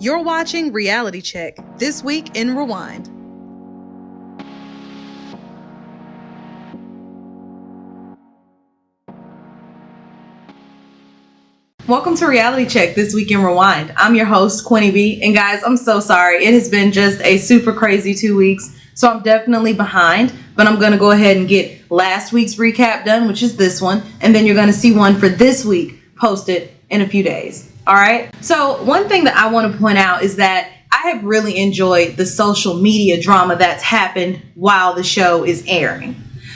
You're watching Reality Check, This Week in Rewind. Welcome to Reality Check, This Week in Rewind. I'm your host, Quinny B. And guys, I'm so sorry. It has been just a super crazy 2 weeks, so I'm definitely behind. But I'm going to go ahead and get last week's recap done, which is this one. And then you're going to see one for this week posted in a few days. All right. So one thing that I want to point out is that I have really enjoyed the social media drama that's happened while the show is airing.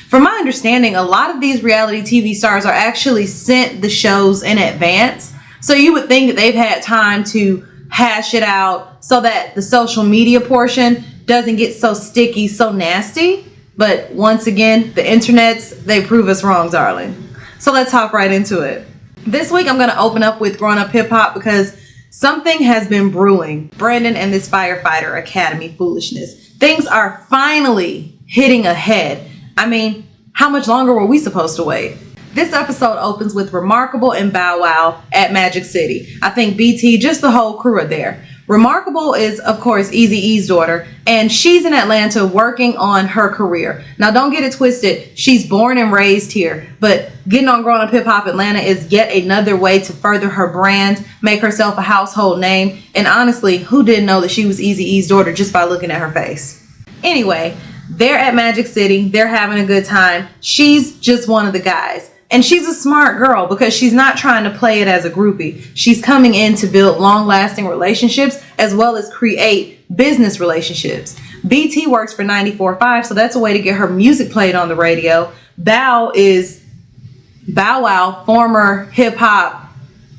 From my understanding, a lot of these reality TV stars are actually sent the shows in advance. So you would think that they've had time to hash it out so that the social media portion doesn't get so sticky, so nasty. But once again, the internets, they prove us wrong, darling. So let's hop right into it. This week, I'm going to open up with Growing Up Hip Hop because something has been brewing. Brandon and this Firefighter Academy foolishness. Things are finally hitting ahead. I mean, how much longer were we supposed to wait? This episode opens with Remarkable and Bow Wow at Magic City. I think BT, just the whole crew are there. Remarkable is, of course, Eazy-E's daughter, and she's in Atlanta working on her career. Now, don't get it twisted. She's born and raised here, but getting on Growing Up Hip Hop Atlanta is yet another way to further her brand, make herself a household name, and honestly, who didn't know that she was Eazy-E's daughter just by looking at her face? Anyway, they're at Magic City. They're having a good time. She's just one of the guys. And she's a smart girl because she's not trying to play it as a groupie. She's coming in to build long-lasting relationships as well as create business relationships. BT works for 94.5, so that's a way to get her music played on the radio. Bow is Bow Wow, former hip-hop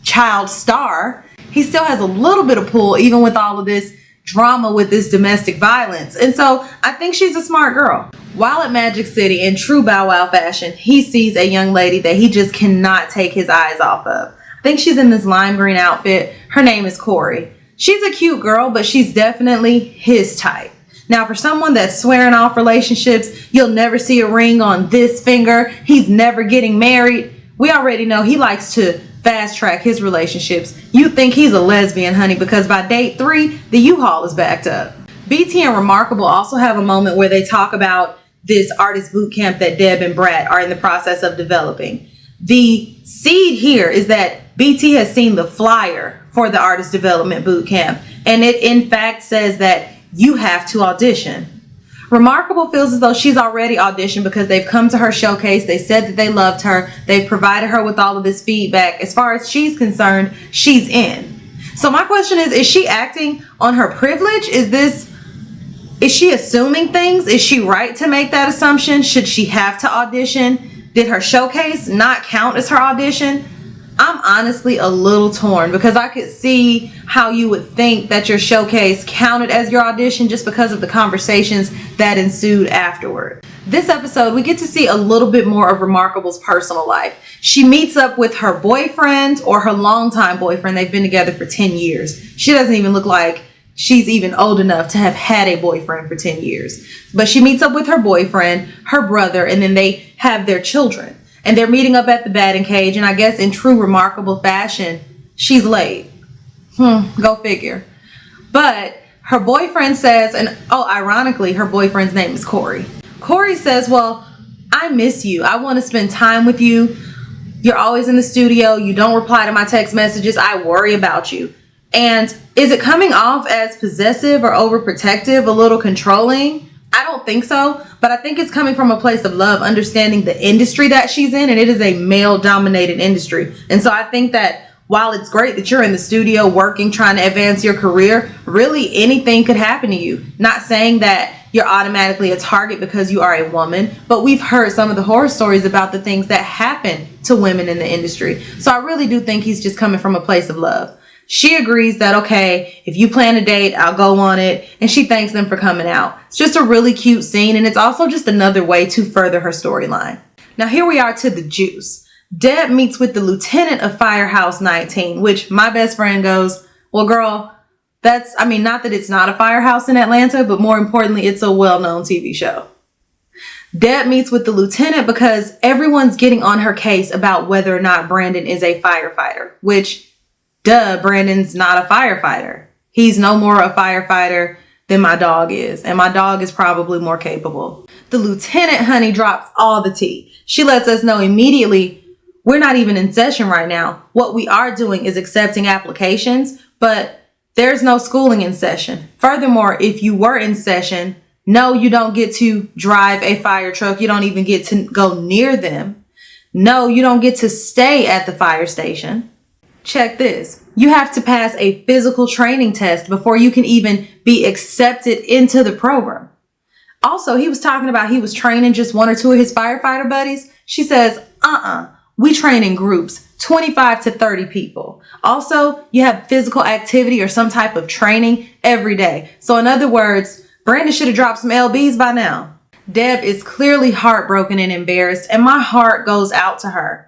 child star. He still has a little bit of pull even with all of this drama with this domestic violence. And so I think she's a smart girl. While at Magic City, in true Bow Wow fashion, he sees a young lady that he just cannot take his eyes off of. I think she's in this lime green outfit. Her name is Corey. She's a cute girl, but she's definitely his type. Now, for someone that's swearing off relationships, you'll never see a ring on this finger, he's never getting married, we already know he likes to fast track his relationships. You think he's a lesbian, honey, because by date 3, the U-Haul is backed up. BT and Remarkable also have a moment where they talk about this artist boot camp that Deb and Brad are in the process of developing. The seed here is that BT has seen the flyer for the artist development boot camp, and it in fact says that you have to audition. Remarkable feels as though she's already auditioned because they've come to her showcase. They said that they loved her. They've provided her with all of this feedback. As far as she's concerned, she's in. So my question is she acting on her privilege? Is she assuming things? Is she right to make that assumption? Should she have to audition? Did her showcase not count as her audition? I'm honestly a little torn because I could see how you would think that your showcase counted as your audition just because of the conversations that ensued afterward. This episode, we get to see a little bit more of Remarkable's personal life. She meets up with her boyfriend or her longtime boyfriend. They've been together for 10 years. She doesn't even look like she's even old enough to have had a boyfriend for 10 years. But she meets up with her boyfriend, her brother, and then they have their children. And they're meeting up at the batting cage. And I guess in true Remarkable fashion, she's late. Go figure. But her boyfriend says, and ironically, her boyfriend's name is Corey. Corey says, well, I miss you. I want to spend time with you. You're always in the studio. You don't reply to my text messages. I worry about you. And is it coming off as possessive or overprotective, a little controlling? I don't think so, but I think it's coming from a place of love, understanding the industry that she's in, and it is a male-dominated industry. And so I think that while it's great that you're in the studio working, trying to advance your career, really anything could happen to you. Not saying that you're automatically a target because you are a woman, but we've heard some of the horror stories about the things that happen to women in the industry. So I really do think he's just coming from a place of love. She agrees that, okay, if you plan a date, I'll go on it. And she thanks them for coming out. It's just a really cute scene. And it's also just another way to further her storyline. Now, here we are to the juice. Deb meets with the lieutenant of Firehouse 19, which my best friend goes, well, girl, not that it's not a firehouse in Atlanta, but more importantly, it's a well-known TV show. Deb meets with the lieutenant because everyone's getting on her case about whether or not Brandon is a firefighter, which, duh, Brandon's not a firefighter. He's no more a firefighter than my dog is, and my dog is probably more capable. The lieutenant, honey, drops all the tea. She lets us know immediately, we're not even in session right now. What we are doing is accepting applications, but there's no schooling in session. Furthermore, if you were in session, no, you don't get to drive a fire truck. You don't even get to go near them. No, you don't get to stay at the fire station. Check this. You have to pass a physical training test before you can even be accepted into the program. Also, he was talking about he was training just one or two of his firefighter buddies. She says, we train in groups, 25 to 30 people. Also, you have physical activity or some type of training every day. So in other words, Brandon should have dropped some LBs by now. Deb is clearly heartbroken and embarrassed, and my heart goes out to her.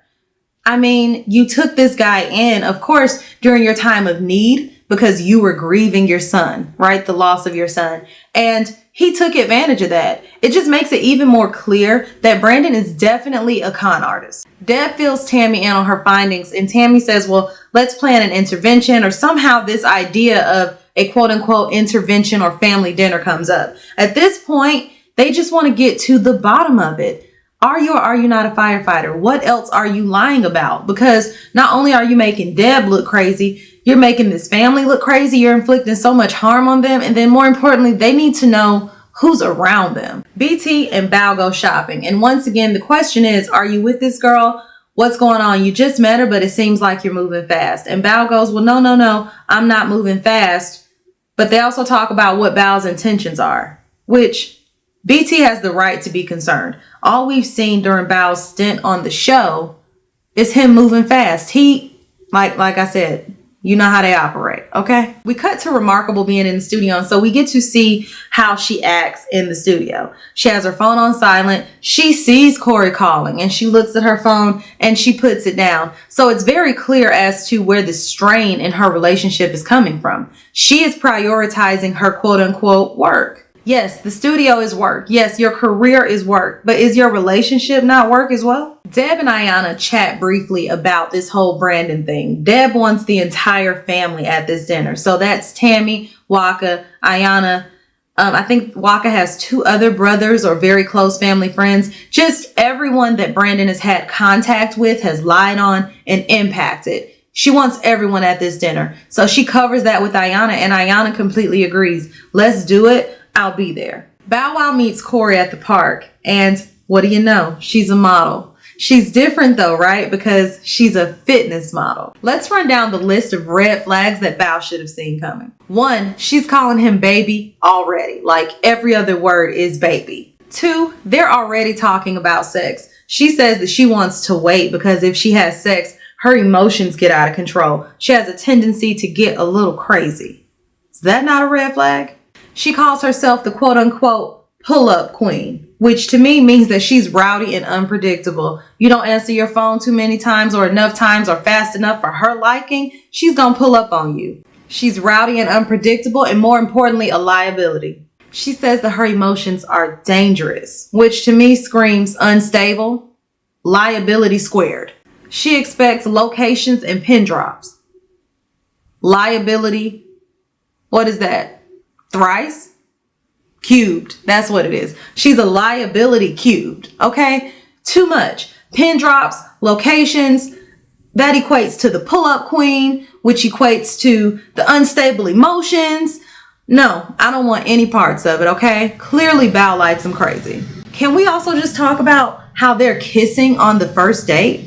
I mean, you took this guy in, of course, during your time of need because you were grieving your son, right? The loss of your son. And he took advantage of that. It just makes it even more clear that Brandon is definitely a con artist. Deb fills Tammy in on her findings, and Tammy says, well, let's plan an intervention, or somehow this idea of a quote unquote intervention or family dinner comes up. At this point, they just want to get to the bottom of it. Are you or are you not a firefighter? What else are you lying about? Because not only are you making Deb look crazy, you're making this family look crazy. You're inflicting so much harm on them. And then more importantly, they need to know who's around them. BT and Bao go shopping. And once again, the question is, are you with this girl? What's going on? You just met her, but it seems like you're moving fast. And Bao goes, well, no, I'm not moving fast. But they also talk about what Bao's intentions are, which BT has the right to be concerned. All we've seen during Bao's stint on the show is him moving fast. He, like I said, you know how they operate, okay? We cut to Remarkable being in the studio, and so we get to see how she acts in the studio. She has her phone on silent. She sees Corey calling, and she looks at her phone, and she puts it down. So it's very clear as to where the strain in her relationship is coming from. She is prioritizing her quote-unquote work. Yes, the studio is work. Yes, your career is work. But is your relationship not work as well? Deb and Ayanna chat briefly about this whole Brandon thing. Deb wants the entire family at this dinner. So that's Tammy, Waka, Ayanna. I think Waka has 2 other brothers or very close family friends. Just everyone that Brandon has had contact with, has lied on, and impacted. She wants everyone at this dinner. So she covers that with Ayanna, and Ayanna completely agrees. Let's do it. I'll be there. Bow Wow meets Corey at the park, and what do you know? She's a model. She's different though, right? Because she's a fitness model. Let's run down the list of red flags that Bow should have seen coming. 1, she's calling him baby already. Like every other word is baby. 2, they're already talking about sex. She says that she wants to wait because if she has sex, her emotions get out of control. She has a tendency to get a little crazy. Is that not a red flag? She calls herself the quote-unquote pull-up queen, which to me means that she's rowdy and unpredictable. You don't answer your phone too many times or enough times or fast enough for her liking, she's gonna pull up on you. She's rowdy and unpredictable, and more importantly, a liability. She says that her emotions are dangerous, which to me screams unstable, liability squared. She expects locations and pin drops. Liability, what is that? Thrice? Cubed. That's what it is. She's a liability cubed. Okay? Too much. Pin drops, locations. That equates to the pull-up queen, which equates to the unstable emotions. No, I don't want any parts of it, okay? Clearly, Bao likes him crazy. Can we also just talk about how they're kissing on the first date?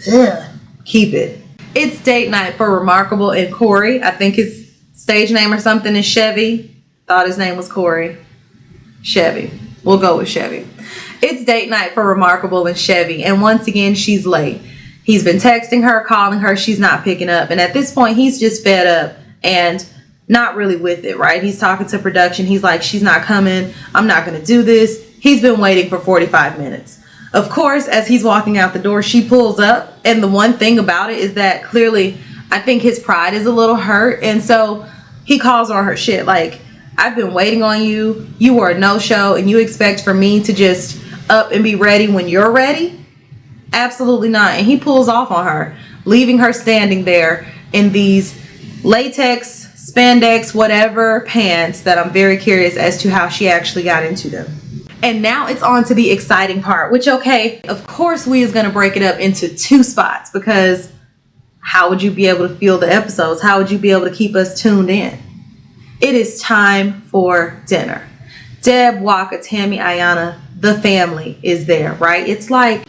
Ugh. Keep it. It's date night for Remarkable and Corey. I think his stage name or something is Chevy. Thought his name was Corey. Chevy. We'll go with Chevy. It's date night for Remarkable and Chevy, and once again, she's late. He's been texting her, calling her. She's not picking up, and at this point, he's just fed up and not really with it, right? He's talking to production. He's like, she's not coming. I'm not going to do this. He's been waiting for 45 minutes. Of course, as he's walking out the door, she pulls up. And the one thing about it is that clearly, I think his pride is a little hurt. And so he calls on her shit. Like, I've been waiting on you. You were a no-show. And you expect for me to just up and be ready when you're ready? Absolutely not. And he pulls off on her, leaving her standing there in these latex spandex, whatever pants that I'm very curious as to how she actually got into them. And now it's on to the exciting part, which, okay, of course we is going to break it up into 2 spots, because how would you be able to feel the episodes? How would you be able to keep us tuned in? It is time for dinner. Deb, Waka, Tammy, Ayana, the family is there, right? It's like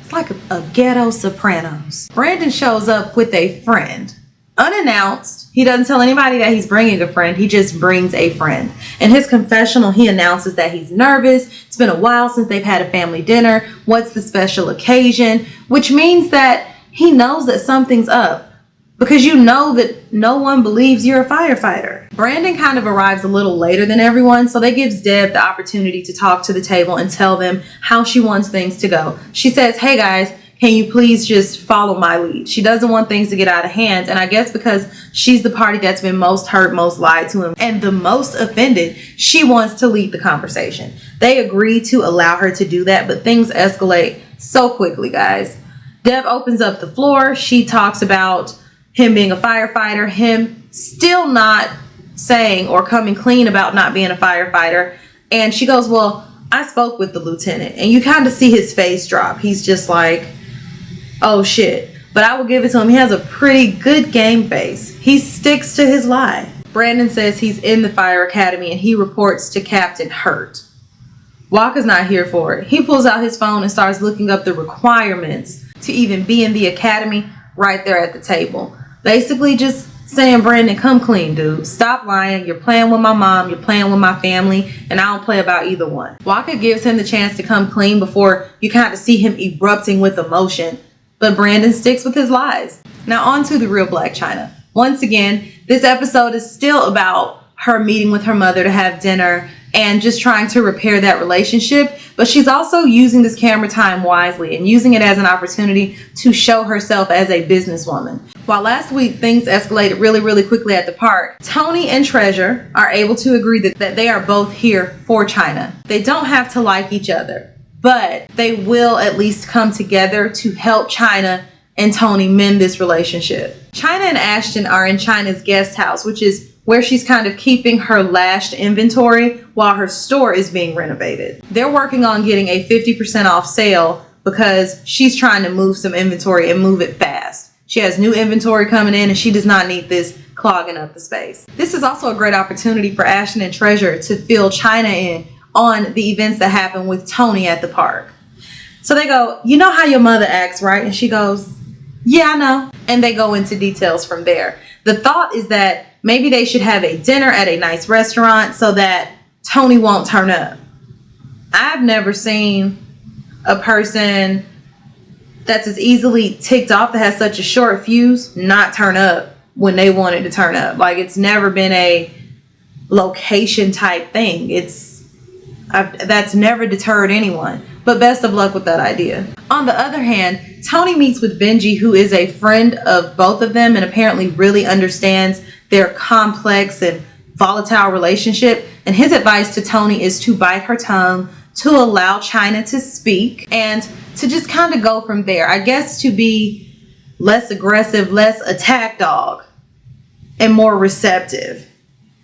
a ghetto Sopranos. Brandon shows up with a friend. Unannounced. He doesn't tell anybody that he's bringing a friend. He just brings a friend. In his confessional, he announces that he's nervous. It's been a while since they've had a family dinner. What's the special occasion? Which means that he knows that something's up, because you know that no one believes you're a firefighter. Brandon kind of arrives a little later than everyone, so that gives Deb the opportunity to talk to the table and tell them how she wants things to go. She says, hey guys, can you please just follow my lead? She doesn't want things to get out of hand, and I guess because she's the party that's been most hurt, most lied to him, and the most offended, she wants to lead the conversation. They agree to allow her to do that, but things escalate so quickly, guys. Deb opens up the floor. She talks about him being a firefighter, him still not saying or coming clean about not being a firefighter. And she goes, well, I spoke with the lieutenant. And you kind of see his face drop. He's just like, oh shit. But I will give it to him. He has a pretty good game face. He sticks to his lie. Brandon says he's in the fire academy and he reports to Captain Hurt. Walker's not here for it. He pulls out his phone and starts looking up the requirements to even be in the academy right there at the table. Basically just saying, Brandon, come clean, dude. Stop lying. You're playing with my mom. You're playing with my family. And I don't play about either one. Walker gives him the chance to come clean before you kind of see him erupting with emotion. But Brandon sticks with his lies. Now on to the real Blac Chyna. Once again, this episode is still about her meeting with her mother to have dinner and just trying to repair that relationship. But she's also using this camera time wisely and using it as an opportunity to show herself as a businesswoman. While last week things escalated really quickly at the park, Tony and Treasure are able to agree that they are both here for Chyna. They don't have to like each other, but they will at least come together to help Chyna and Tony mend this relationship. Chyna and Ashton are in Chyna's guest house, which is where she's kind of keeping her lashed inventory while her store is being renovated. They're working on getting a 50% off sale because she's trying to move some inventory and move it fast. She has new inventory coming in and she does not need this clogging up the space. This is also a great opportunity for Ashton and Treasure to fill Chyna in on the events that happen with Tony at the park. So they go, you know how your mother acts, right? And she goes, yeah, I know. And they go into details from there. The thought is that maybe they should have a dinner at a nice restaurant so that Tony won't turn up. I've never seen a person that's as easily ticked off, that has such a short fuse, not turn up when they wanted to turn up. Like, it's never been a location type thing. That's never deterred anyone. But best of luck with that idea. On the other hand, Tony meets with Benji, who is a friend of both of them and apparently really understands their complex and volatile relationship. And his advice to Tony is to bite her tongue, to allow Chyna to speak, and to just kind of go from there. I guess to be less aggressive, less attack dog, and more receptive,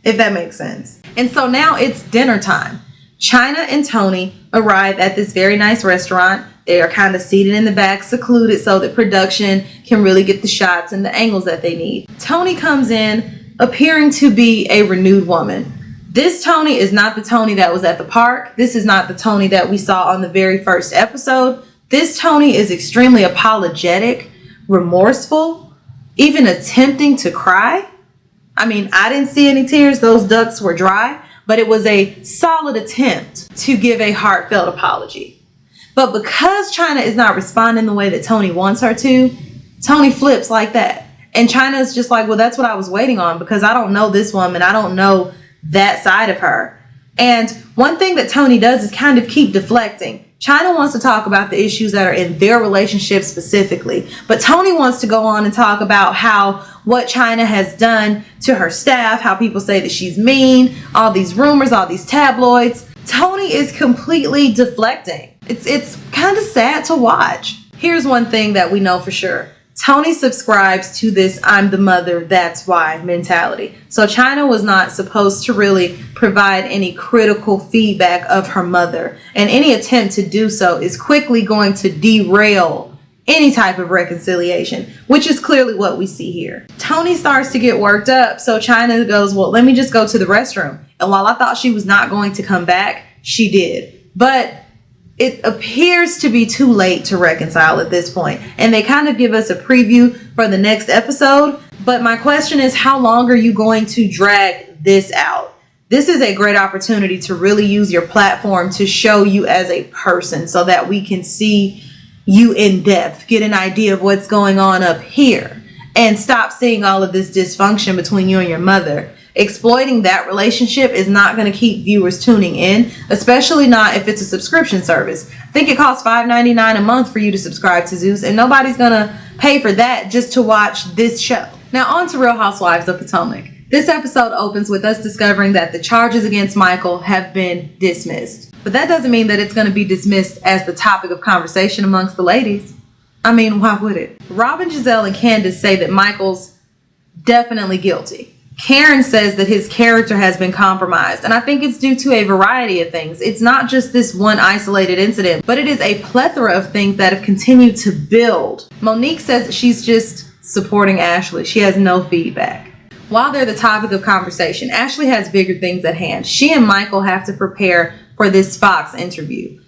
if that makes sense. And so now it's dinner time. Chyna and Tony arrive at this very nice restaurant. They are kind of seated in the back, secluded, so that production can really get the shots and the angles that they need. Tony comes in appearing to be a renewed woman. This Tony is not the Tony that was at the park. This is not the Tony that we saw on the very first episode. This Tony is extremely apologetic, remorseful, even attempting to cry. I mean, I didn't see any tears. Those ducts were dry. But it was a solid attempt to give a heartfelt apology. But because Chyna is not responding the way that Tony wants her to, Tony flips like that. And Chyna is just like, well, that's what I was waiting on, because I don't know this woman. I don't know that side of her. And one thing that Tony does is kind of keep deflecting. Chyna wants to talk about the issues that are in their relationship specifically. But Tony wants to go on and talk about how what Chyna has done to her staff, how people say that she's mean, all these rumors, all these tabloids. Tony is completely deflecting. It's kind of sad to watch. Here's one thing that we know for sure. Tony subscribes to this "I'm the mother, that's why" mentality. So China was not supposed to really provide any critical feedback of her mother, and any attempt to do so is quickly going to derail any type of reconciliation, which is clearly what we see here. Tony starts to get worked up, so China goes, well, let me just go to the restroom. And while I thought she was not going to come back, she did. But it appears to be too late to reconcile at this point, and they kind of give us a preview for the next episode. But my question is, how long are you going to drag this out? This is a great opportunity to really use your platform to show you as a person so that we can see you in depth, get an idea of what's going on up here, and stop seeing all of this dysfunction between you and your mother. Exploiting that relationship is not going to keep viewers tuning in, especially not if it's a subscription service. I think it costs $5.99 a month for you to subscribe to Zeus, and nobody's going to pay for that just to watch this show. Now on to Real Housewives of Potomac. This episode opens with us discovering that the charges against Michael have been dismissed. But that doesn't mean that it's going to be dismissed as the topic of conversation amongst the ladies. I mean, why would it? Robin, Giselle, and Candace say that Michael's definitely guilty. Karen says that his character has been compromised, and I think it's due to a variety of things. It's not just this one isolated incident, but it is a plethora of things that have continued to build. Monique says that she's just supporting Ashley. She has no feedback. While they're the topic of conversation, Ashley has bigger things at hand. She and Michael have to prepare for this Fox interview.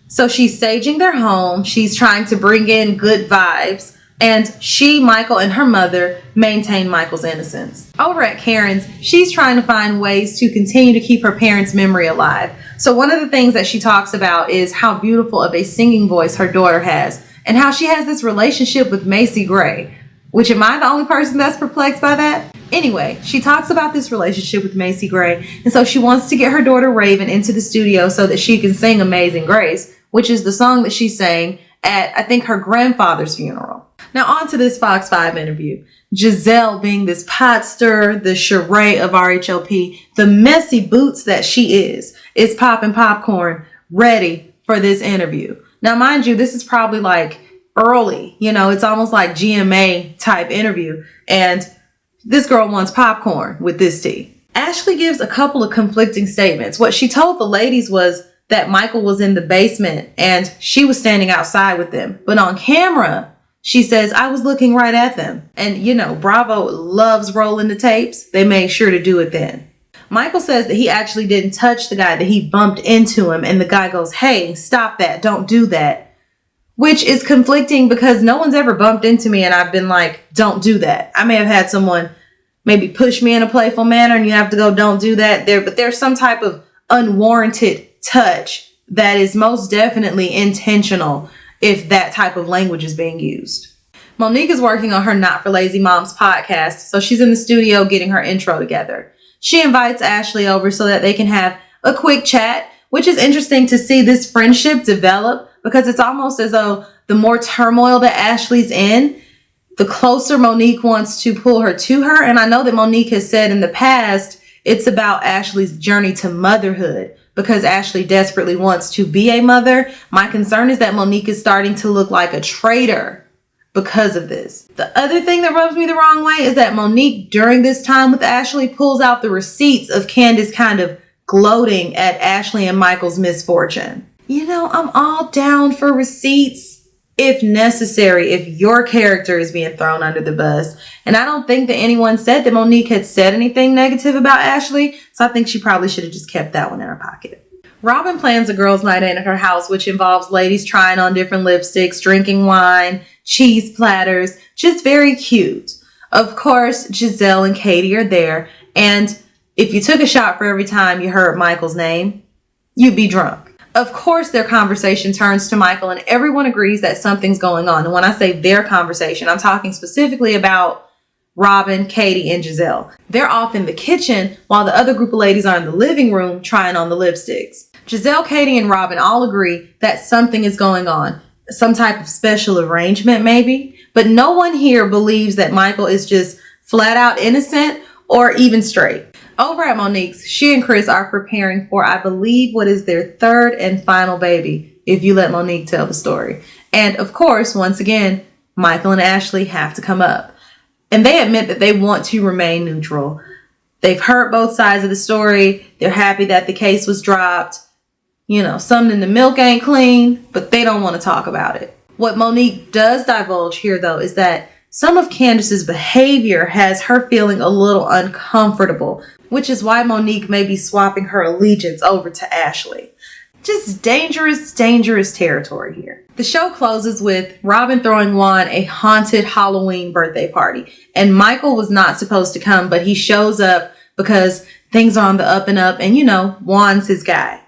So she's saging their home. She's trying to bring in good vibes. And she, Michael, and her mother maintain Michael's innocence. Over at Karen's, she's trying to find ways to continue to keep her parents' memory alive. So one of the things that she talks about is how beautiful of a singing voice her daughter has, and how she has this relationship with Macy Gray. Which, am I the only person that's perplexed by that? Anyway, she talks about this relationship with Macy Gray, and so she wants to get her daughter Raven into the studio so that she can sing Amazing Grace, which is the song that she sang at, I think, her grandfather's funeral. Now on to this Fox 5 interview. Giselle, being this pot stirrer, the charade of RHOP, the messy boots that she is popping popcorn, ready for this interview. Now, mind you, this is probably like early, it's almost like GMA type interview, and this girl wants popcorn with this tea. Ashley gives a couple of conflicting statements. What she told the ladies was that Michael was in the basement and she was standing outside with them, but on camera, she says, I was looking right at them. And, Bravo loves rolling the tapes. They made sure to do it then. Michael says that he actually didn't touch the guy, that he bumped into him. And the guy goes, hey, stop that. Don't do that. Which is conflicting because no one's ever bumped into me and I've been like, don't do that. I may have had someone maybe push me in a playful manner and you have to go, don't do that there. But there's some type of unwarranted touch that is most definitely intentional if that type of language is being used. Monique is working on her Not for Lazy Moms podcast, so she's in the studio getting her intro together. She invites Ashley over so that they can have a quick chat, which is interesting to see this friendship develop because it's almost as though the more turmoil that Ashley's in, the closer Monique wants to pull her to her. And I know that Monique has said in the past, it's about Ashley's journey to motherhood, because Ashley desperately wants to be a mother. My concern is that Monique is starting to look like a traitor because of this. The other thing that rubs me the wrong way is that Monique, during this time with Ashley, pulls out the receipts of Candace kind of gloating at Ashley and Michael's misfortune. I'm all down for receipts if necessary, if your character is being thrown under the bus. And I don't think that anyone said that Monique had said anything negative about Ashley, so I think she probably should have just kept that one in her pocket. Robin plans a girls' night in at her house, which involves ladies trying on different lipsticks, drinking wine, cheese platters, just very cute. Of course, Giselle and Katie are there, and if you took a shot for every time you heard Michael's name, you'd be drunk. Of course, their conversation turns to Michael, and everyone agrees that something's going on. And when I say their conversation, I'm talking specifically about Robin, Katie, and Giselle. They're off in the kitchen while the other group of ladies are in the living room trying on the lipsticks. Giselle, Katie, and Robin all agree that something is going on. Some type of special arrangement, maybe. But no one here believes that Michael is just flat out innocent or even straight. Over at Monique's, she and Chris are preparing for, I believe, what is their third and final baby, if you let Monique tell the story. And of course, once again, Michael and Ashley have to come up. And they admit that they want to remain neutral. They've heard both sides of the story. They're happy that the case was dropped. You know, something in the milk ain't clean, but they don't want to talk about it. What Monique does divulge here, though, is that some of Candace's behavior has her feeling a little uncomfortable, which is why Monique may be swapping her allegiance over to Ashley. Just dangerous, dangerous territory here. The show closes with Robin throwing Juan a haunted Halloween birthday party. And Michael was not supposed to come, but he shows up because things are on the up and up. And you know, Juan's his guy.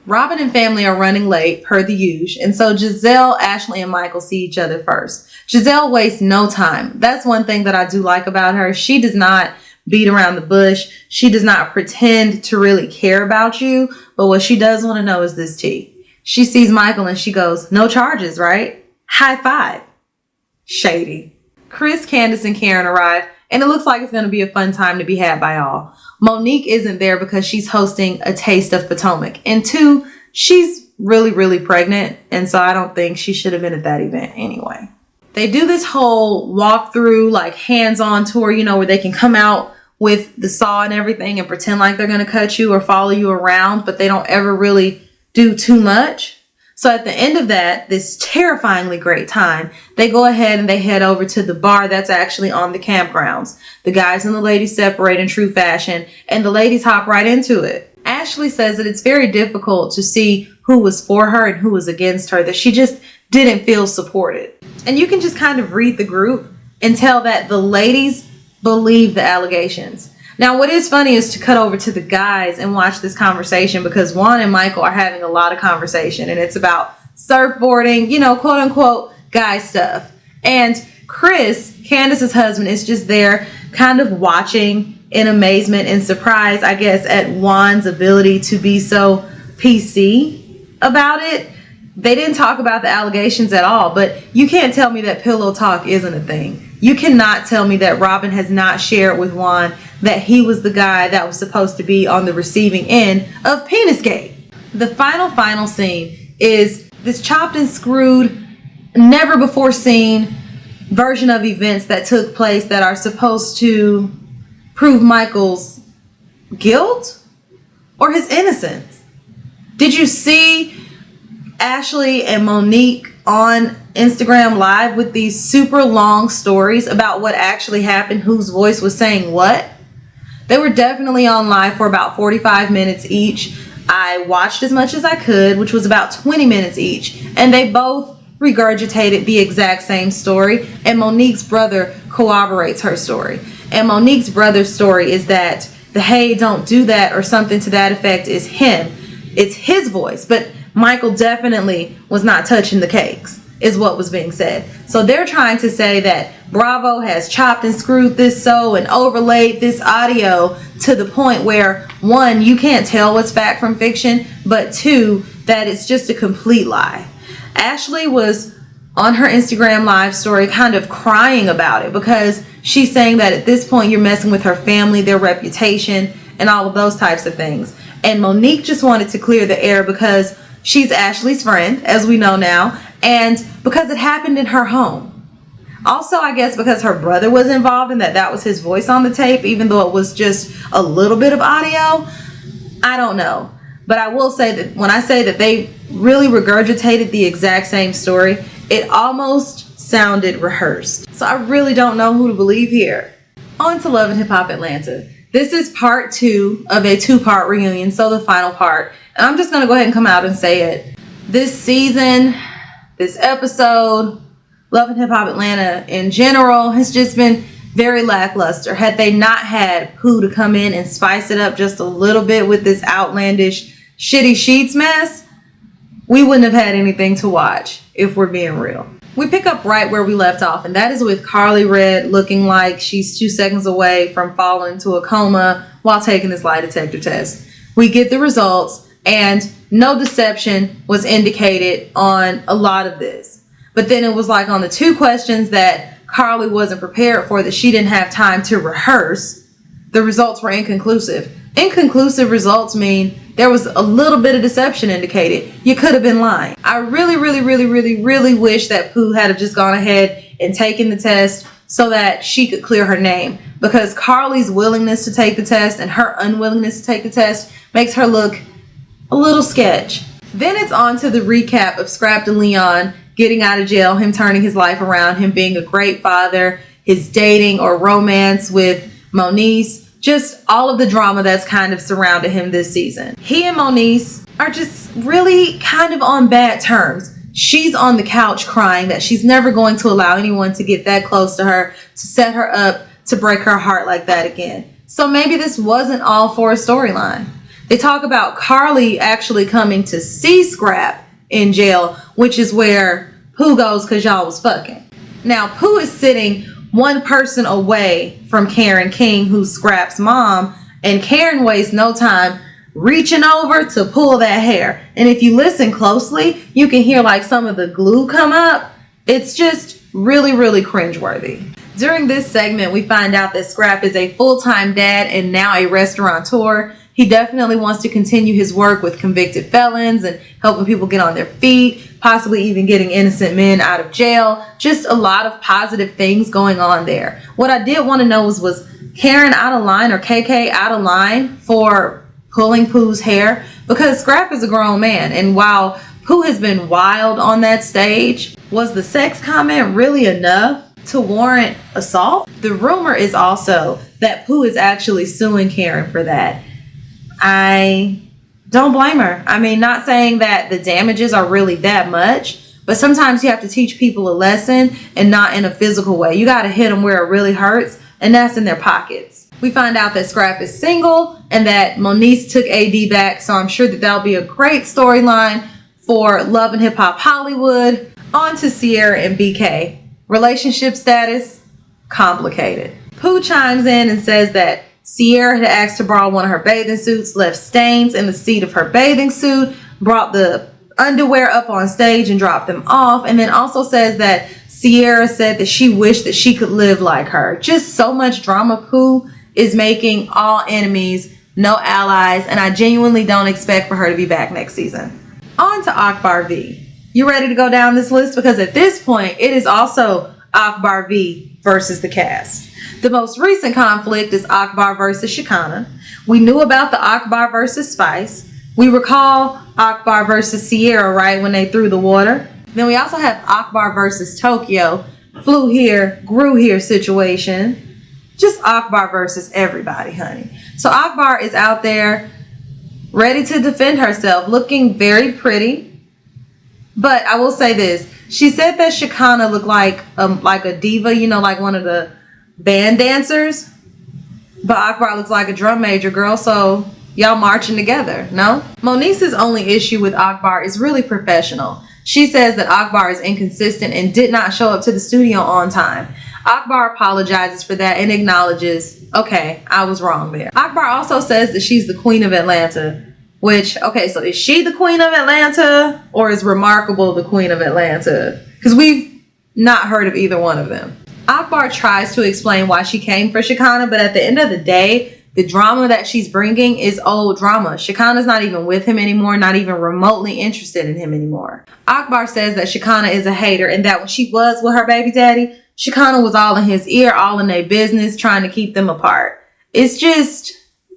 Robin and family are running late, per the usual. And so Giselle, Ashley, and Michael see each other first. Giselle wastes no time. That's one thing that I do like about her. She does not beat around the bush. She does not pretend to really care about you. But what she does want to know is this tea. She sees Michael and she goes, no charges, right? High five. Shady. Chris, Candace, and Karen arrive, and it looks like it's going to be a fun time to be had by all. Monique isn't there because she's hosting a Taste of Potomac. And 2, she's really, really pregnant. And so I don't think she should have been at that event anyway. They do this whole walkthrough, like hands-on tour, you know, where they can come out with the saw and everything and pretend like they're going to cut you or follow you around, but they don't ever really do too much. So at the end of that, this terrifyingly great time, they go ahead and they head over to the bar that's actually on the campgrounds. The guys and the ladies separate in true fashion, and the ladies hop right into it. Ashley says that it's very difficult to see who was for her and who was against her, that she just didn't feel supported. And you can just kind of read the group and tell that the ladies believe the allegations. Now, what is funny is to cut over to the guys and watch this conversation, because Juan and Michael are having a lot of conversation, and it's about surfboarding, you know, quote unquote guy stuff. And Chris, Candace's husband, is just there kind of watching in amazement and surprise, I guess, at Juan's ability to be so PC about it. They didn't talk about the allegations at all, but you can't tell me that pillow talk isn't a thing. You cannot tell me that Robin has not shared with Juan that he was the guy that was supposed to be on the receiving end of Penisgate. The final scene is this chopped and screwed, never before seen version of events that took place that are supposed to prove Michael's guilt or his innocence. Did you see Ashley and Monique on Instagram Live with these super long stories about what actually happened, whose voice was saying what? They were definitely on live for about 45 minutes each. I watched as much as I could, which was about 20 minutes each, and they both regurgitated the exact same story, and Monique's brother corroborates her story. And Monique's brother's story is that the "hey, don't do that" or something to that effect is him. It's his voice, but Michael definitely was not touching the cakes, is what was being said. So they're trying to say that Bravo has chopped and screwed this so and overlaid this audio to the point where, 1, you can't tell what's fact from fiction, but 2, that it's just a complete lie. Ashley was on her Instagram Live story kind of crying about it, because she's saying that at this point you're messing with her family, their reputation, and all of those types of things. And Monique just wanted to clear the air because she's Ashley's friend, as we know now, and because it happened in her home. Also, I guess because her brother was involved and that was his voice on the tape, even though it was just a little bit of audio. I don't know. But I will say that when I say that they really regurgitated the exact same story, it almost sounded rehearsed. So I really don't know who to believe here. On to Love and Hip Hop Atlanta. This is part 2 of a 2-part reunion, so the final part. And I'm just going to go ahead and come out and say it. This season, this episode, Love and Hip Hop Atlanta in general has just been very lackluster. Had they not had Pooh to come in and spice it up just a little bit with this outlandish shitty sheets mess, we wouldn't have had anything to watch, if we're being real. We pick up right where we left off, and that is with Carly Red looking like she's 2 seconds away from falling into a coma while taking this lie detector test. We get the results, and no deception was indicated on a lot of this. But then it was like on the 2 questions that Carly wasn't prepared for, that she didn't have time to rehearse, the results were inconclusive. Inconclusive results mean there was a little bit of deception indicated. You could have been lying. I really wish that Pooh had just gone ahead and taken the test so that she could clear her name, because Carly's willingness to take the test and her unwillingness to take the test makes her look a little sketch. Then it's on to the recap of Scrapped and Leon getting out of jail, him turning his life around, him being a great father, his dating or romance with Moniece, just all of the drama that's kind of surrounded him this season. He and Moniece are just really kind of on bad terms. She's on the couch crying that she's never going to allow anyone to get that close to her, to set her up, to break her heart like that again. So maybe this wasn't all for a storyline. They talk about Carly actually coming to see Scrap in jail, which is where Pooh goes because y'all was fucking. Now, Pooh is sitting one person away from Karen King, who's Scrap's mom, and Karen wastes no time reaching over to pull that hair. And if you listen closely, you can hear like some of the glue come up. It's just really cringeworthy. During this segment, we find out that Scrap is a full-time dad and now a restaurateur. He definitely wants to continue his work with convicted felons and helping people get on their feet, possibly even getting innocent men out of jail. Just a lot of positive things going on there. What I did want to know was Karen out of line, or KK out of line for pulling Pooh's hair? Because Scrap is a grown man, and while Pooh has been wild on that stage, was the sex comment really enough to warrant assault? The rumor is also that Pooh is actually suing Karen for that. I don't blame her. I mean, not saying that the damages are really that much, but sometimes you have to teach people a lesson, and not in a physical way. You got to hit them where it really hurts, and that's in their pockets. We find out that Scrap is single and that Moniece took AD back, so I'm sure that that'll be a great storyline for Love and Hip Hop Hollywood. On to Sierra and BK. Relationship status, complicated. Pooh chimes in and says that Sierra had asked to borrow one of her bathing suits, left stains in the seat of her bathing suit, brought the underwear up on stage and dropped them off, and then also says that Sierra said that she wished that she could live like her. Just so much drama. Pooh is making all enemies, no allies, and I genuinely don't expect for her to be back next season. On to Akbar V. You ready to go down this list? Because at this point, it is also Akbar V versus the cast. The most recent conflict is Akbar versus Shekinah. We knew about the Akbar versus Spice. We recall Akbar versus Sierra, right, when they threw the water. Then we also have Akbar versus Tokyo, flew here, grew here situation. Just Akbar versus everybody, honey. So Akbar is out there ready to defend herself, looking very pretty. But I will say this. She said that Shekinah looked like a diva, you know, like one of the band dancers. But Akbar looks like a drum major, girl, so y'all marching together, no? Moniece's only issue with Akbar is really professional. She says that Akbar is inconsistent and did not show up to the studio on time. Akbar apologizes for that and acknowledges, okay, I was wrong there. Akbar also says that she's the queen of Atlanta, which, okay, so is she the queen of Atlanta, or is Remarkable the queen of Atlanta? Because we've not heard of either one of them. Akbar tries to explain why she came for Shekinah, but at the end of the day, the drama that she's bringing is old drama. Shekinah's not even with him anymore, not even remotely interested in him anymore. Akbar says that Shekinah is a hater and that when she was with her baby daddy, Shekinah was all in his ear, all in their business, trying to keep them apart. It's just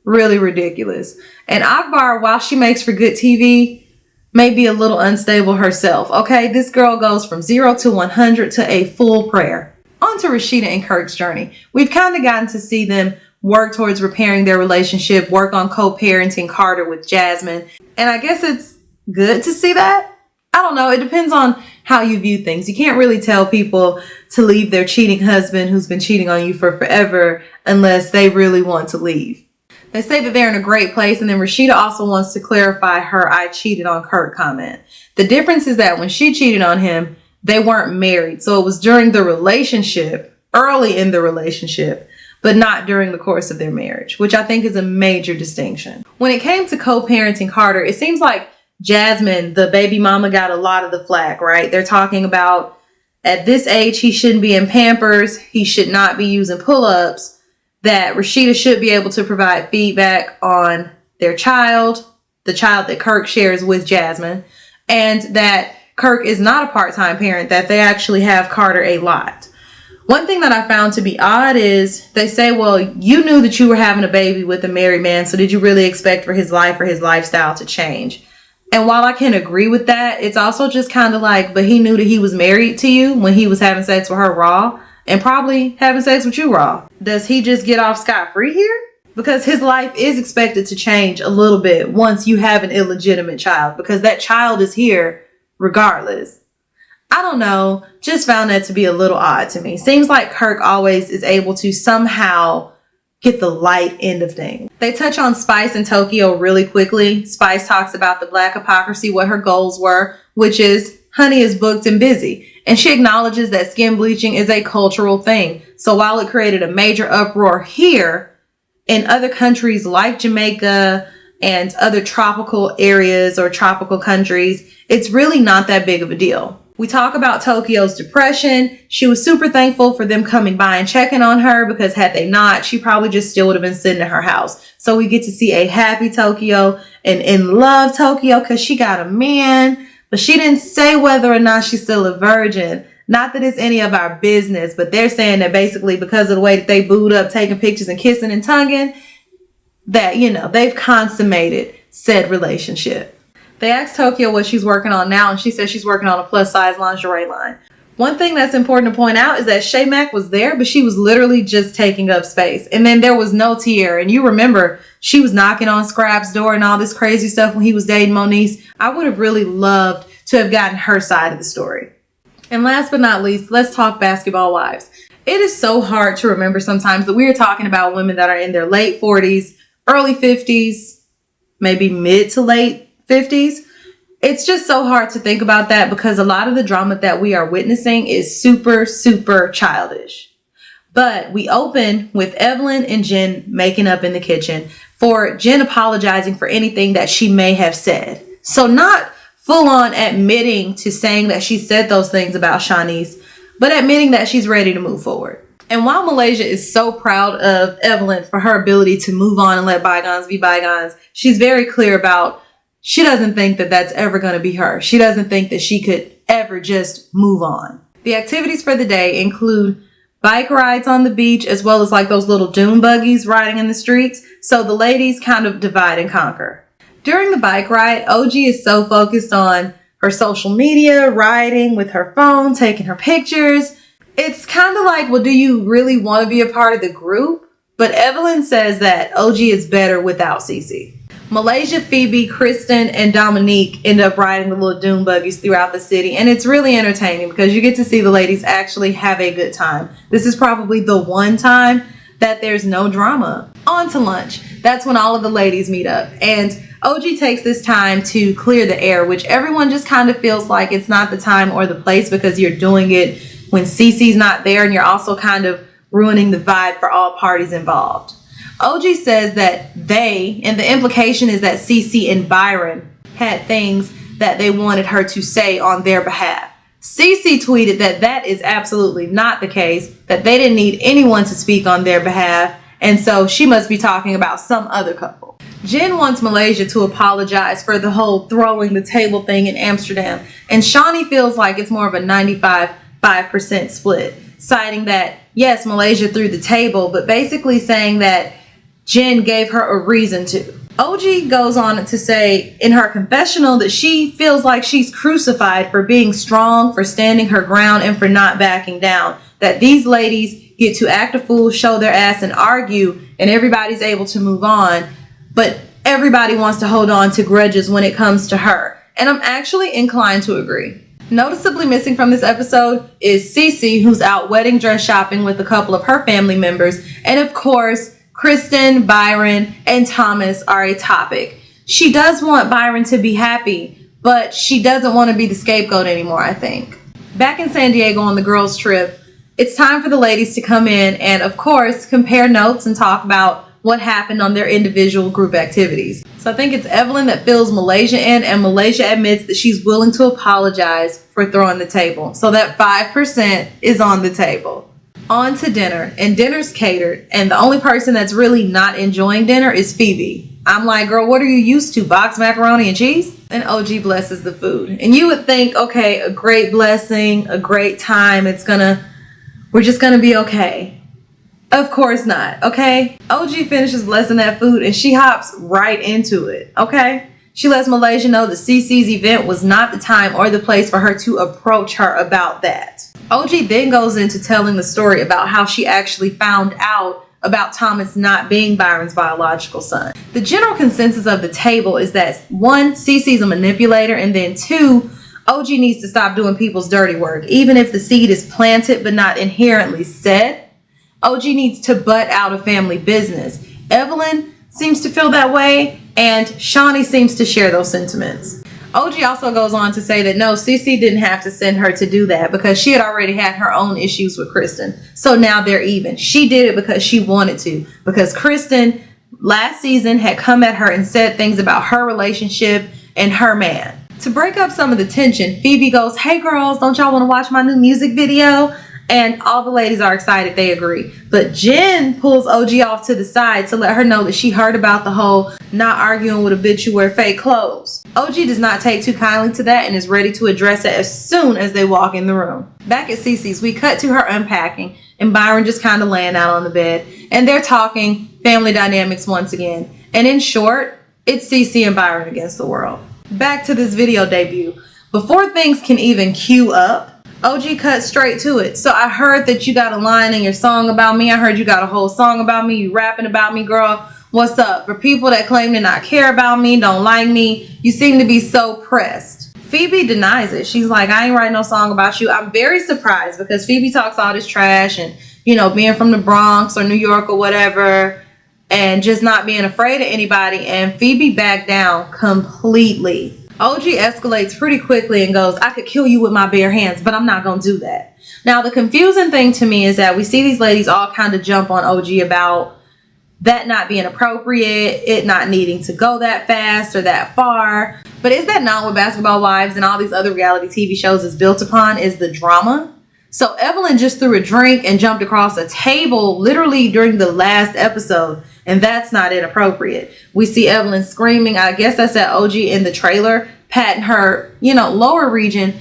really ridiculous. And Akbar, while she makes for good TV, may be a little unstable herself. Okay, this girl goes from 0 to 100 to a full prayer. On to Rashida and Kirk's journey. We've kind of gotten to see them work towards repairing their relationship, work on co-parenting Carter with Jasmine. And I guess it's good to see that. I don't know. It depends on how you view things. You can't really tell people to leave their cheating husband who's been cheating on you for forever unless they really want to leave. They say that they're in a great place, and then Rashida also wants to clarify her "I cheated on Kirk" comment. The difference is that when she cheated on him, they weren't married. So it was during the relationship, early in the relationship, but not during the course of their marriage, which I think is a major distinction. When it came to co-parenting Carter, it seems like Jasmine, the baby mama, got a lot of the flack, right? They're talking about at this age, he shouldn't be in Pampers. He should not be using pull-ups, that Rashida should be able to provide feedback on their child. the child that Kirk shares with Jasmine, and that Kirk is not a part-time parent, that they actually have Carter a lot. One thing that I found to be odd is they say, well, you knew that you were having a baby with a married man, so did you really expect for his life or his lifestyle to change? And while I can agree with that, it's also just kind of like, but he knew that he was married to you when he was having sex with her raw and probably having sex with you raw. Does he just get off scot-free here? Because his life is expected to change a little bit once you have an illegitimate child, because that child is here regardless. I don't know, just found that to be a little odd to me. Seems like Kirk always is able to somehow get the light end of things. They touch on Spice and Tokyo really quickly. Spice talks about the black hypocrisy, what her goals were, which is Honey is booked and busy. And she acknowledges that skin bleaching is a cultural thing. So while it created a major uproar here, in other countries like Jamaica and other tropical areas or tropical countries, it's really not that big of a deal. We talk about Tokyo's depression. She was super thankful for them coming by and checking on her, because had they not, she probably just still would have been sitting in her house. So we get to see a happy Tokyo and in love Tokyo because she got a man, but she didn't say whether or not she's still a virgin. Not that it's any of our business, but they're saying that basically because of the way that they booed up, taking pictures and kissing and tonguing, that, you know, they've consummated said relationship. They asked Tokyo what she's working on now, and she says she's working on a plus-size lingerie line. One thing that's important to point out is that Shay Mack was there, but she was literally just taking up space. And then there was no Tierra. And you remember, she was knocking on Scrap's door and all this crazy stuff when he was dating Moniece. I would have really loved to have gotten her side of the story. And last but not least, let's talk basketball wives. It is so hard to remember sometimes that we are talking about women that are in their late 40s, early 50s, maybe mid to late 50s. It's just so hard to think about that because a lot of the drama that we are witnessing is super, super childish. But we open with Evelyn and Jen making up in the kitchen, for Jen apologizing for anything that she may have said. So not full on admitting to saying that she said those things about Shanice, but admitting that she's ready to move forward. And while Malaysia is so proud of Evelyn for her ability to move on and let bygones be bygones, she's very clear about she doesn't think that that's ever going to be her. She doesn't think that she could ever just move on. The activities for the day include bike rides on the beach, as well as like those little dune buggies riding in the streets. So the ladies kind of divide and conquer. During the bike ride, OG is so focused on her social media, riding with her phone, taking her pictures. It's kind of like, well, do you really want to be a part of the group? But Evelyn says that OG is better without Cece. Malaysia, Phoebe, Kristen, and Dominique end up riding the little dune buggies throughout the city. And it's really entertaining because you get to see the ladies actually have a good time. This is probably the one time that there's no drama. On to lunch. That's when all of the ladies meet up. And OG takes this time to clear the air, which everyone just kind of feels like it's not the time or the place because you're doing it when Cece's not there, and you're also kind of ruining the vibe for all parties involved. OG says that they, and the implication is that Cece and Byron had things that they wanted her to say on their behalf. Cece tweeted that that is absolutely not the case, that they didn't need anyone to speak on their behalf, and so she must be talking about some other couple. Jen wants Malaysia to apologize for the whole throwing the table thing in Amsterdam, and Shawnee feels like it's more of a 95% split, citing that, yes, Malaysia threw the table, but basically saying that Jen gave her a reason to. OG goes on to say in her confessional that she feels like she's crucified for being strong, for standing her ground, and for not backing down. That these ladies get to act a fool, show their ass, and argue, and everybody's able to move on. But everybody wants to hold on to grudges when it comes to her. And I'm actually inclined to agree. Noticeably missing from this episode is Cece, who's out wedding dress shopping with a couple of her family members. And of course, Kristen, Byron, and Thomas are a topic. She does want Byron to be happy, but she doesn't want to be the scapegoat anymore, I think. Back in San Diego on the girls' trip, it's time for the ladies to come in and, of course, compare notes and talk about what happened on their individual group activities. So I think it's Evelyn that fills Malaysia in, and Malaysia admits that she's willing to apologize for throwing the table. So that 5% is on the table. On to dinner, and dinner's catered, and the only person that's really not enjoying dinner is Phoebe. I'm like, girl, what are you used to? Boxed macaroni and cheese? And OG blesses the food. And you would think, okay, a great blessing, a great time. We're just gonna be okay. Of course not, okay? OG finishes blessing that food and she hops right into it, okay? She lets Malaysia know that CeCe's event was not the time or the place for her to approach her about that. OG then goes into telling the story about how she actually found out about Thomas not being Byron's biological son. The general consensus of the table is that 1, CeCe's a manipulator, and then 2, OG needs to stop doing people's dirty work. Even if the seed is planted but not inherently set, OG needs to butt out of family business. Evelyn seems to feel that way, and Shawnee seems to share those sentiments. OG also goes on to say that no, CeCe didn't have to send her to do that because she had already had her own issues with Kristen. So now they're even. She did it because she wanted to. Because Kristen last season had come at her and said things about her relationship and her man. To break up some of the tension, Phoebe goes, hey girls, don't y'all want to watch my new music video? And all the ladies are excited. They agree. But Jen pulls OG off to the side to let her know that she heard about the whole not arguing with a bitch who wear fake clothes. OG does not take too kindly to that and is ready to address it as soon as they walk in the room. Back at CeCe's, we cut to her unpacking and Byron just kind of laying out on the bed. And they're talking family dynamics once again. And in short, it's CeCe and Byron against the world. Back to this video debut. Before things can even queue up, OG cut straight to it. So I heard that you got a line in your song about me. I heard you got a whole song about me. You rapping about me, girl. What's up? For people that claim to not care about me, don't like me, you seem to be so pressed. Phoebe denies it. She's like, I ain't writing no song about you. I'm very surprised because Phoebe talks all this trash and, you know, being from the Bronx or New York or whatever and just not being afraid of anybody. And Phoebe backed down completely. OG escalates pretty quickly and goes, I could kill you with my bare hands, but I'm not going to do that. Now, the confusing thing to me is that we see these ladies all kind of jump on OG about that not being appropriate, it not needing to go that fast or that far. But is that not what Basketball Wives and all these other reality TV shows is built upon, is the drama? So Evelyn just threw a drink and jumped across a table literally during the last episode. And that's not inappropriate. We see Evelyn screaming. I guess that's at OG in the trailer, patting her, lower region.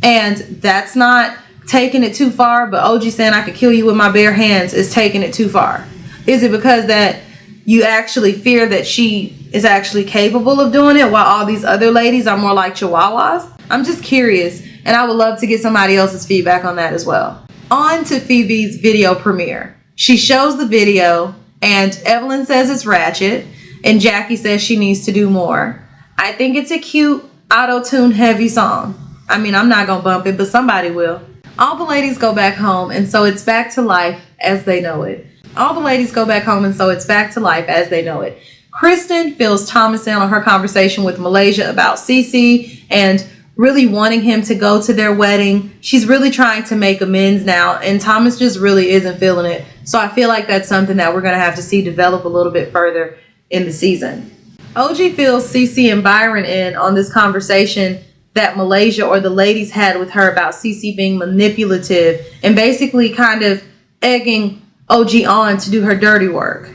And that's not taking it too far. But OG saying I could kill you with my bare hands is taking it too far. Is it because that you actually fear that she is actually capable of doing it while all these other ladies are more like chihuahuas? I'm just curious. And I would love to get somebody else's feedback on that as well. On to Phoebe's video premiere. She shows the video. And Evelyn says it's ratchet. And Jackie says she needs to do more. I think it's a cute, auto-tune heavy song. I mean, I'm not going to bump it, but somebody will. All the ladies go back home, and so it's back to life as they know it. All the ladies go back home, and so it's back to life as they know it. Kristen fills Thomas in on her conversation with Malaysia about CeCe and really wanting him to go to their wedding. She's really trying to make amends now, and Thomas just really isn't feeling it. So I feel like that's something that we're going to have to see develop a little bit further in the season. OG fills CeCe and Byron in on this conversation that Malaysia or the ladies had with her about CeCe being manipulative and basically kind of egging OG on to do her dirty work.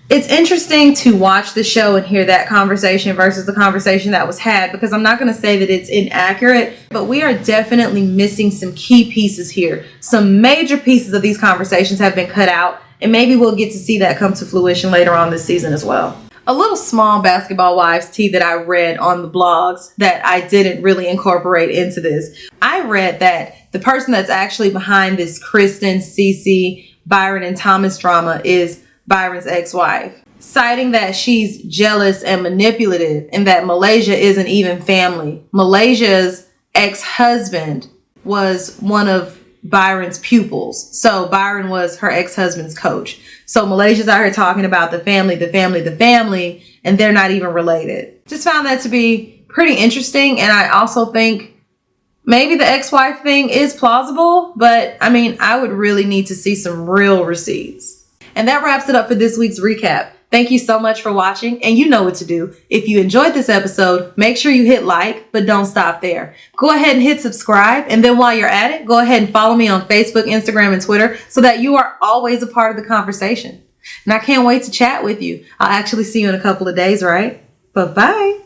It's interesting to watch the show and hear that conversation versus the conversation that was had, because I'm not going to say that it's inaccurate, but we are definitely missing some key pieces here. Some major pieces of these conversations have been cut out, and maybe we'll get to see that come to fruition later on this season as well. A little small Basketball Wives tea that I read on the blogs that I didn't really incorporate into this. I read that the person that's actually behind this Kristen, CeCe, Byron, and Thomas drama is Byron's ex-wife, citing that she's jealous and manipulative and that Malaysia isn't even family. Malaysia's ex-husband was one of Byron's pupils. So Byron was her ex-husband's coach. So Malaysia's out here talking about the family, and they're not even related. Just found that to be pretty interesting. And I also think maybe the ex-wife thing is plausible, but I mean, I would really need to see some real receipts. And that wraps it up for this week's recap. Thank you so much for watching, and you know what to do. If you enjoyed this episode, make sure you hit like, but don't stop there. Go ahead and hit subscribe, and then while you're at it, go ahead and follow me on Facebook, Instagram, and Twitter so that you are always a part of the conversation. And I can't wait to chat with you. I'll actually see you in a couple of days, right? Bye-bye.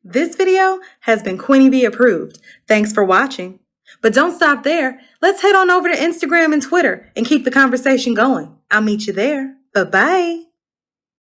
This video has been Queenie B approved. Thanks for watching. But don't stop there. Let's head on over to Instagram and Twitter and keep the conversation going. I'll meet you there. Bye-bye.